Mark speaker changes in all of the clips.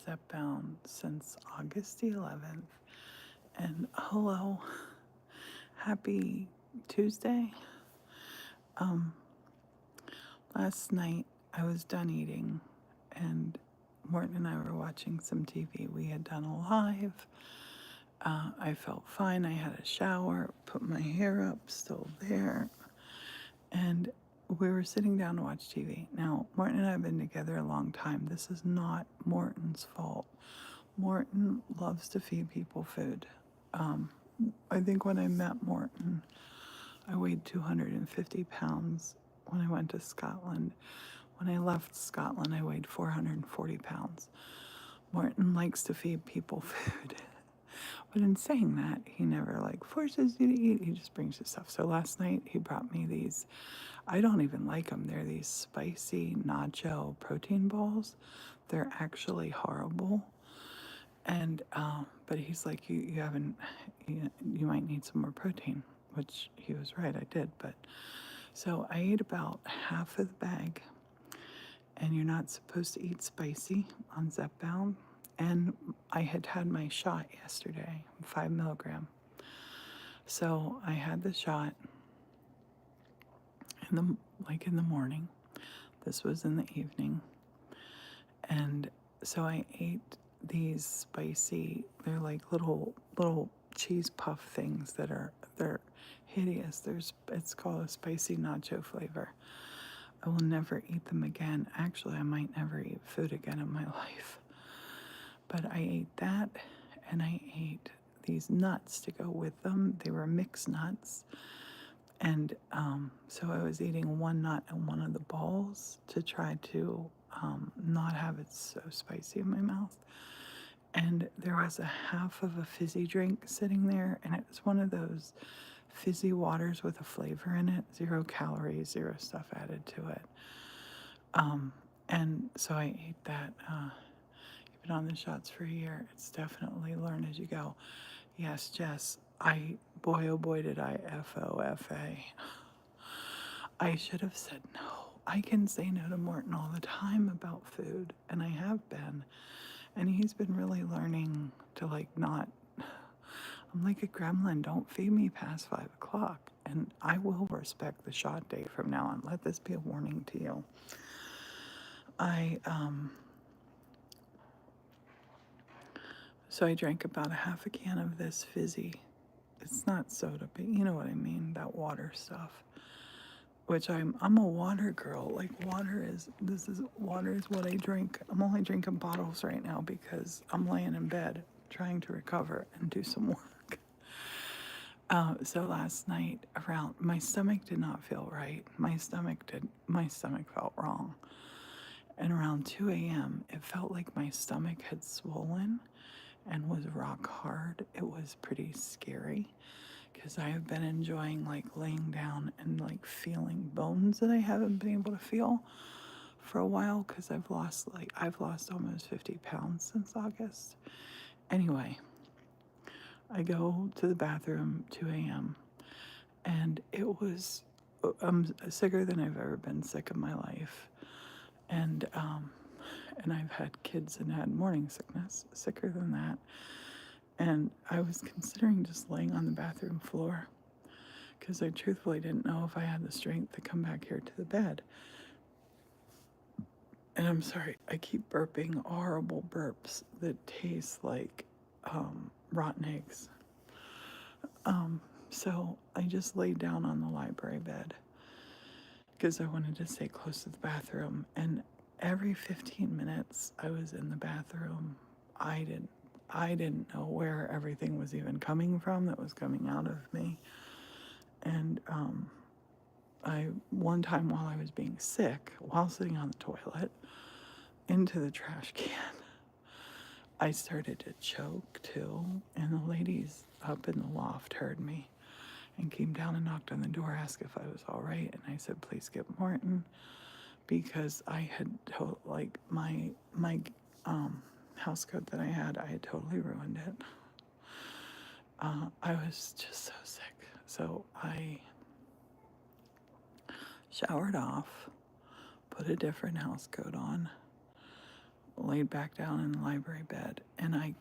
Speaker 1: Zepbound since August 11th. And hello, happy Tuesday. Um, Last night I was done eating, and Morton and I were watching some TV. We had done a live. I felt fine. I had a shower, put my hair up, still there, and we were sitting down to watch TV. Now, Morton and I have been together a long time. This is not Morton's fault. Morton loves to feed people food. Um, I think when I met Morton, I weighed 250 pounds when I went to Scotland. When I left Scotland, I weighed 440 pounds. Morton likes to feed people food. But in saying that, he never forces you to eat. He just brings you stuff. So last night he brought me these. I don't even like them. They're these spicy nacho protein balls. They're actually horrible. And but he's like, you haven't, you might need some more protein, which he was right. I did. But so I ate about half of the bag. And you're not supposed to eat spicy on Zepbound. And I had had my shot yesterday, 5 milligram. So I had the shot in the morning. This was in the evening. And so I ate these spicy, they're like little cheese puff things they're hideous. It's called a spicy nacho flavor. I will never eat them again. Actually, I might never eat food again in my life. But I ate that, and I ate these nuts to go with them. They were mixed nuts. And so I was eating one nut and one of the balls to try to not have it so spicy in my mouth. And there was a half of a fizzy drink sitting there, and it was one of those fizzy waters with a flavor in it, 0 calories, 0 stuff added to it. And so I ate that. You've been on the shots for a year. It's definitely learn as you go. Yes, Jess, boy, oh boy, did I F-O-F-A. I should have said no. I can say no to Morton all the time about food, and I have been. And he's been really learning to not, I'm like a gremlin, don't feed me past 5 o'clock. And I will respect the shot day from now on. Let this be a warning to you. So I drank about a half a can of this fizzy. It's not soda, but you know what I mean, that water stuff. Which I'm a water girl. Water is what I drink. I'm only drinking bottles right now because I'm laying in bed trying to recover and do some work. So last night my stomach did not feel right. My stomach felt wrong. And around 2 a.m., it felt like my stomach had swollen and was rock hard. It was pretty scary because I have been enjoying laying down and feeling bones that I haven't been able to feel for a while because I've lost almost 50 pounds since August. Anyway, I go to the bathroom 2 a.m. and I'm sicker than I've ever been sick in my life. And I've had kids and had morning sickness, sicker than that. And I was considering just laying on the bathroom floor because I truthfully didn't know if I had the strength to come back here to the bed. And I'm sorry, I keep burping horrible burps that taste like rotten eggs. So I just laid down on the library bed because I wanted to stay close to the bathroom. And every 15 minutes I was in the bathroom. I didn't know where everything was even coming from that was coming out of me. And one time while I was being sick, while sitting on the toilet, into the trash can, I started to choke too. And the ladies up in the loft heard me and came down and knocked on the door, asked if I was all right. And I said, please get Morton, because I had my house coat that I had totally ruined it. I was just so sick. So I showered off, put a different house coat on, laid back down in the library bed, and I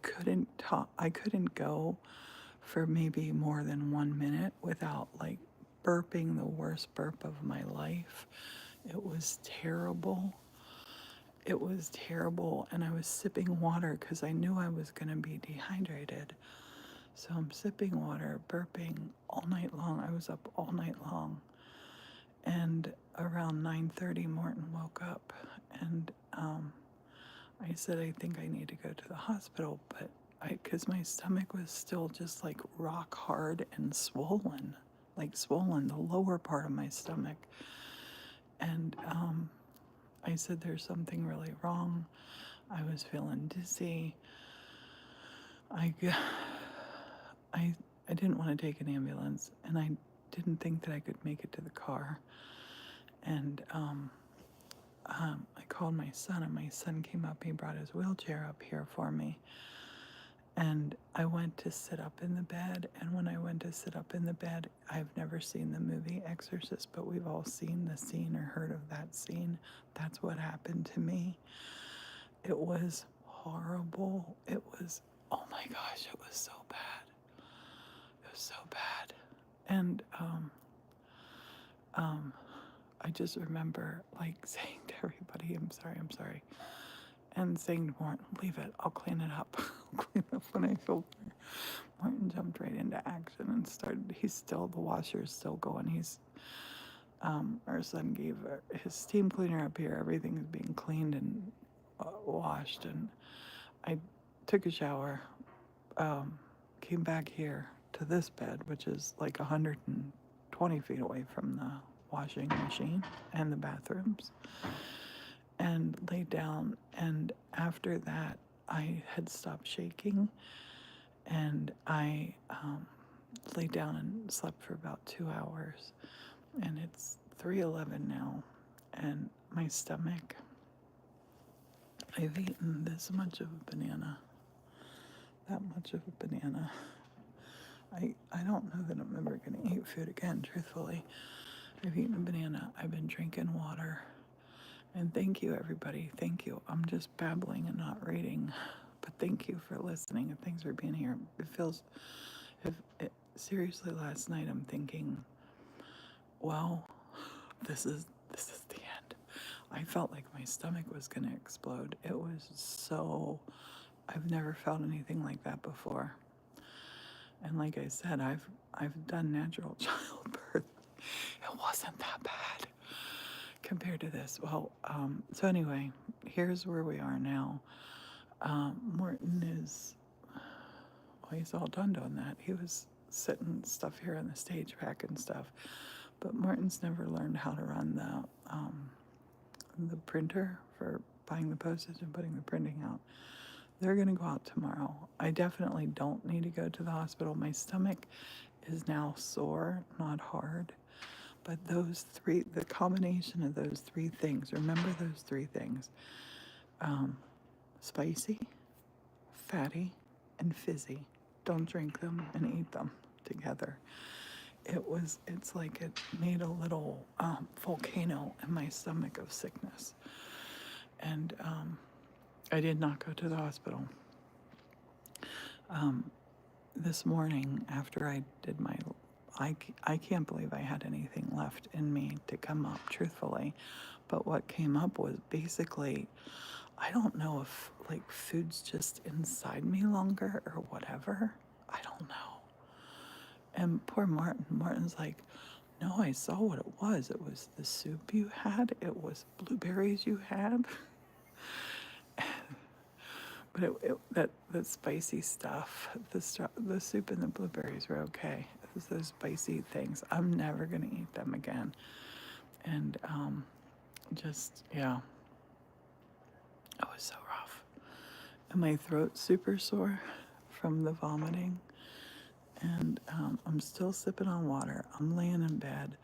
Speaker 1: couldn't talk. I couldn't go for maybe more than 1 minute without like burping the worst burp of my life. It was terrible. It was terrible, and I was sipping water because I knew I was going to be dehydrated. So I'm sipping water, burping all night long. I was up all night long. And around 9:30, Morton woke up, and I said, I think I need to go to the hospital, but because my stomach was still just like rock hard and swollen, the lower part of my stomach. And I said, there's something really wrong. I was feeling dizzy. I didn't want to take an ambulance, and I didn't think that I could make it to the car. And I called my son, and my son came up. He brought his wheelchair up here for me. And I went to sit up in the bed. And when I went to sit up in the bed, I've never seen the movie Exorcist, but we've all seen the scene or heard of that scene. That's what happened to me. It was horrible. It was, oh my gosh, it was so bad. It was so bad. And I just remember like saying to everybody, I'm sorry. And saying to Morton, leave it, I'll clean it up. I'll clean it up when I feel better. Morton jumped right into action and started, the washer is still going. Our son gave his steam cleaner up here. Everything is being cleaned and washed. And I took a shower, came back here to this bed, which is like 120 feet away from the washing machine and the bathrooms, and laid down. And after that, I had stopped shaking, and I laid down and slept for about 2 hours. And it's 3:11 now, and my stomach, I've eaten this much of a banana, that much of a banana. I don't know that I'm ever going to eat food again, truthfully. I've eaten a banana. I've been drinking water. And thank you, everybody. Thank you. I'm just babbling and not reading. But thank you for listening, and thanks for being here. Seriously, last night I'm thinking, well, this is the end. I felt like my stomach was going to explode. It was so, I've never felt anything like that before. And like I said, I've done natural childbirth. It wasn't that bad compared to this. Well, so anyway, here's where we are now. Morton is, well, he's all done doing that. He was sitting stuff here on the stage, packing stuff. But Morton's never learned how to run the printer for buying the postage and putting the printing out. They're going to go out tomorrow. I definitely don't need to go to the hospital. My stomach is now sore, not hard. But those three, the combination of those three things, remember those three things: spicy, fatty, and fizzy. Don't drink them and eat them together. It's like it made a little volcano in my stomach of sickness. And I did not go to the hospital. This morning, after I did I can't believe I had anything left in me to come up, truthfully. But what came up was basically, I don't know if like food's just inside me longer or whatever. I don't know. And poor Martin's like, no, I saw what it was. It was the soup you had. It was blueberries you had. But that spicy stuff, the soup and the blueberries were okay. It was those spicy things. I'm never gonna eat them again. And yeah, it was so rough. And my throat's super sore from the vomiting. And I'm still sipping on water. I'm laying in bed.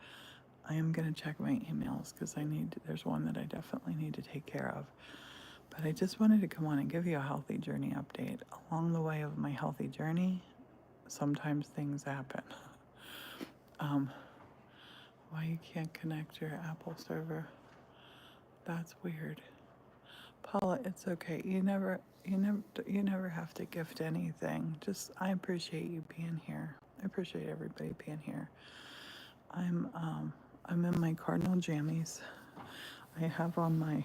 Speaker 1: I am gonna check my emails because there's one that I definitely need to take care of. But I just wanted to come on and give you a healthy journey update. Along the way of my healthy journey, sometimes things happen. Why you can't connect your Apple server? That's weird. Paula, it's okay. You never have to gift anything. Just, I appreciate you being here. I appreciate everybody being here. I'm, um, I'm in my cardinal jammies. I have on my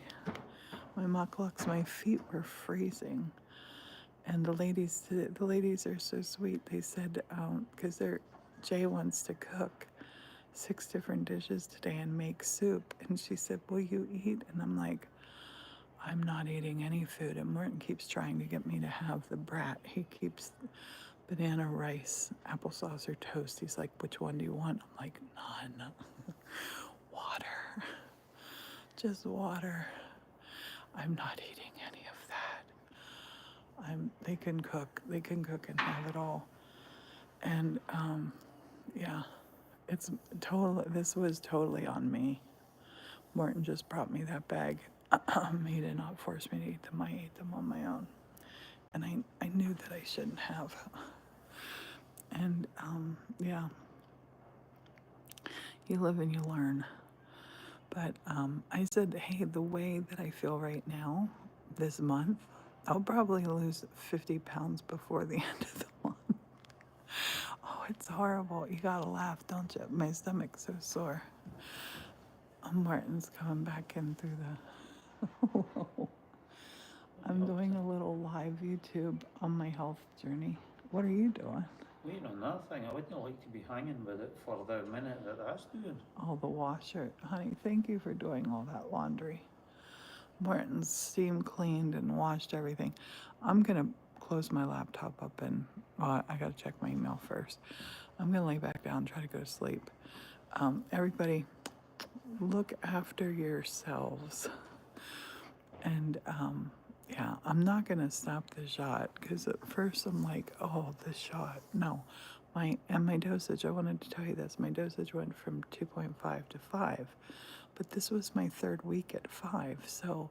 Speaker 1: mucklucks. My feet were freezing, and the ladies are so sweet. They said, because Jay wants to cook 6 different dishes today and make soup, and she said, "Will you eat?" And I'm like, I'm not eating any food. And Morton keeps trying to get me to have the brat. He keeps banana, rice, applesauce, or toast. He's like, which one do you want? I'm like, none. Water. Just water. I'm not eating any of that. They can cook. They can cook and have it all. And yeah, this was totally on me. Morton just brought me that bag. He did not force me to eat them. I ate them on my own. And I knew that I shouldn't have. And yeah, you live and you learn. But I said, hey, the way that I feel right now, this month, I'll probably lose 50 pounds before the end of the month. Oh, it's horrible. You gotta laugh, don't you? My stomach's so sore. Martin's coming back in through the... I'm doing a little live YouTube on my health journey. What are you doing?
Speaker 2: Waiting on that thing. I wouldn't like to be hanging with it for the minute that's doing.
Speaker 1: Oh, the washer. Honey, thank you for doing all that laundry. Morton's steam cleaned and washed everything. I'm going to close my laptop up and, well, I got to check my email first. I'm going to lay back down and try to go to sleep. Everybody, look after yourselves. And yeah, I'm not going to stop the shot because at first I'm like, oh, the shot. No. My dosage, I wanted to tell you this, my dosage went from 2.5 to 5. But this was my 3rd week at 5. So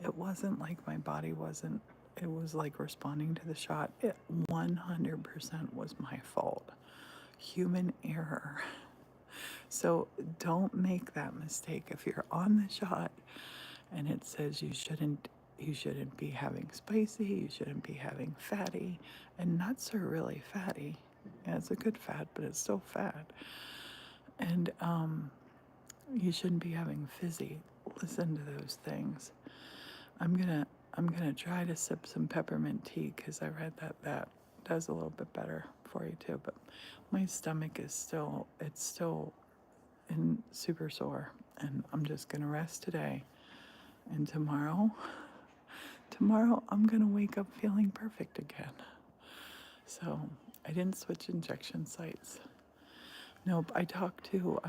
Speaker 1: it wasn't like my body wasn't, it was like responding to the shot. It 100% was my fault. Human error. So don't make that mistake. If you're on the shot and it says you shouldn't be having spicy, you shouldn't be having fatty, and nuts are really fatty. Yeah, it's a good fat, but it's still fat. And you shouldn't be having fizzy. Listen to those things. I'm gonna try to sip some peppermint tea because I read that does a little bit better for you too. But my stomach is still super sore, and I'm just gonna rest today. And tomorrow I'm gonna wake up feeling perfect again. So I didn't switch injection sites. Nope, I talked to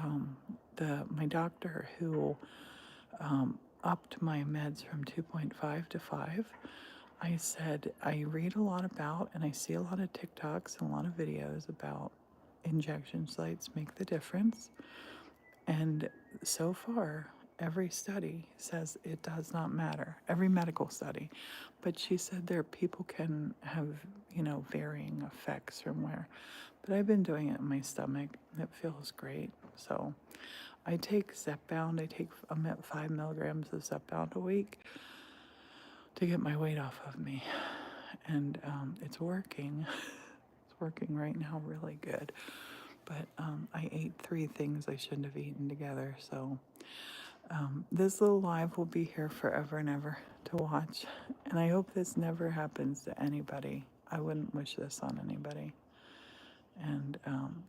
Speaker 1: my doctor who upped my meds from 2.5 to 5. I said, I read a lot about and I see a lot of TikToks and a lot of videos about injection sites make the difference. And so far, every study says it does not matter, every medical study. But she said people can have, varying effects from where. But I've been doing it in my stomach. It feels great. So I take Zepbound. I'm at 5 milligrams of Zepbound a week to get my weight off of me. And it's working. It's working right now really good. But I ate 3 things I shouldn't have eaten together. So this little live will be here forever and ever to watch. And I hope this never happens to anybody. I wouldn't wish this on anybody. And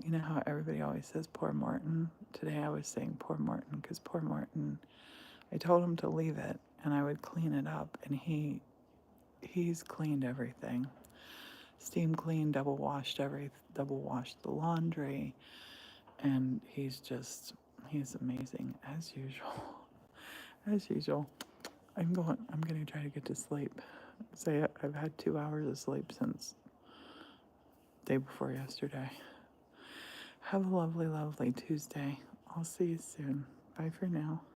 Speaker 1: you know how everybody always says, poor Morton? Today I was saying poor Morton because poor Morton, I told him to leave it and I would clean it up. And he's cleaned everything. Steam cleaned, double washed the laundry. And he's amazing as usual. As usual. I'm going to try to get to sleep. Say I've had 2 hours of sleep since day before yesterday. Have a lovely, lovely Tuesday. I'll see you soon. Bye for now.